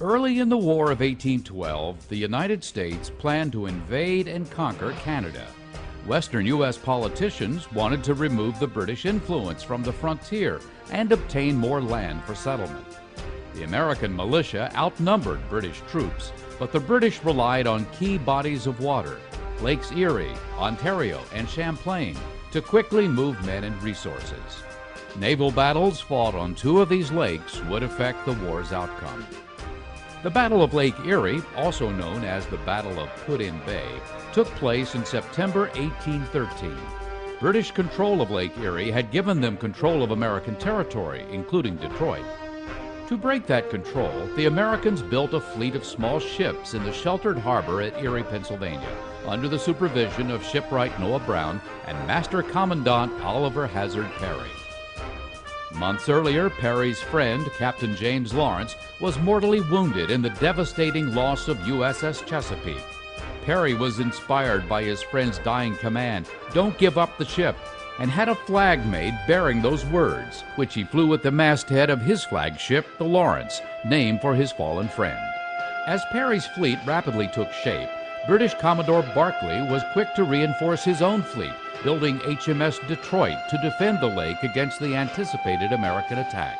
Early in the War of 1812, the United States planned to invade and conquer Canada. Western U.S. politicians wanted to remove the British influence from the frontier and obtain more land for settlement. The American militia outnumbered British troops, but the British relied on key bodies of water, Lakes Erie, Ontario, and Champlain, to quickly move men and resources. Naval battles fought on two of these lakes would affect the war's outcome. The Battle of Lake Erie, also known as the Battle of Put-in Bay, took place in September 1813. British control of Lake Erie had given them control of American territory, including Detroit. To break that control, the Americans built a fleet of small ships in the sheltered harbor at Erie, Pennsylvania, under the supervision of shipwright Noah Brown and Master Commandant Oliver Hazard Perry. Months earlier, Perry's friend, Captain James Lawrence, was mortally wounded in the devastating loss of USS Chesapeake. Perry was inspired by his friend's dying command, "Don't give up the ship," and had a flag made bearing those words, which he flew at the masthead of his flagship, the Lawrence, named for his fallen friend. As Perry's fleet rapidly took shape, British Commodore Barclay was quick to reinforce his own fleet, building HMS Detroit to defend the lake against the anticipated American attack.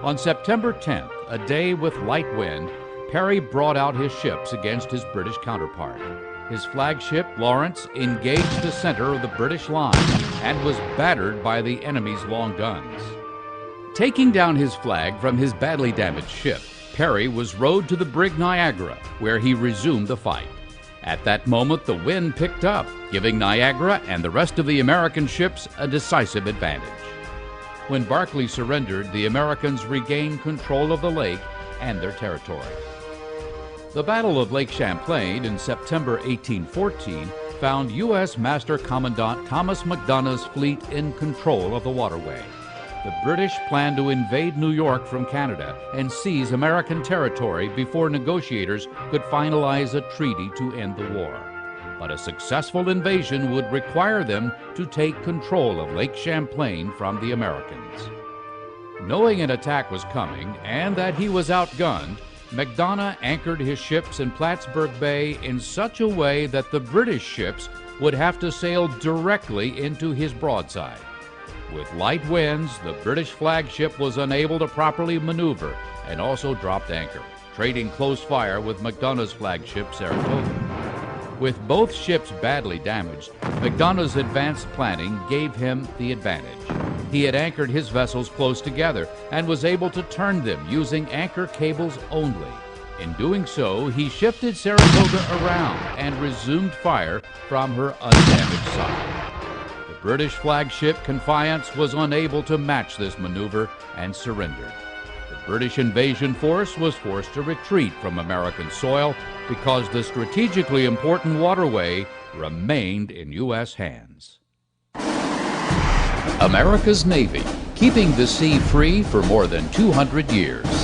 On September 10th, a day with light wind, Perry brought out his ships against his British counterpart. His flagship, Lawrence, engaged the center of the British line and was battered by the enemy's long guns. Taking down his flag from his badly damaged ship, Perry was rowed to the brig Niagara, where he resumed the fight. At that moment, the wind picked up, giving Niagara and the rest of the American ships a decisive advantage. When Barclay surrendered, the Americans regained control of the lake and their territory. The Battle of Lake Champlain in September 1814 found U.S. Master Commandant Thomas Macdonough's fleet in control of the waterway. The British planned to invade New York from Canada and seize American territory before negotiators could finalize a treaty to end the war. But a successful invasion would require them to take control of Lake Champlain from the Americans. Knowing an attack was coming and that he was outgunned, Macdonough anchored his ships in Plattsburgh Bay in such a way that the British ships would have to sail directly into his broadside. With light winds, the British flagship was unable to properly maneuver and also dropped anchor, trading close fire with Macdonough's flagship Saratoga. With both ships badly damaged, Macdonough's advanced planning gave him the advantage. He had anchored his vessels close together and was able to turn them using anchor cables only. In doing so, he shifted Saratoga around and resumed fire from her undamaged side. The British flagship Confiance was unable to match this maneuver and surrendered. The British invasion force was forced to retreat from American soil because the strategically important waterway remained in U.S. hands. America's Navy, keeping the sea free for more than 200 years.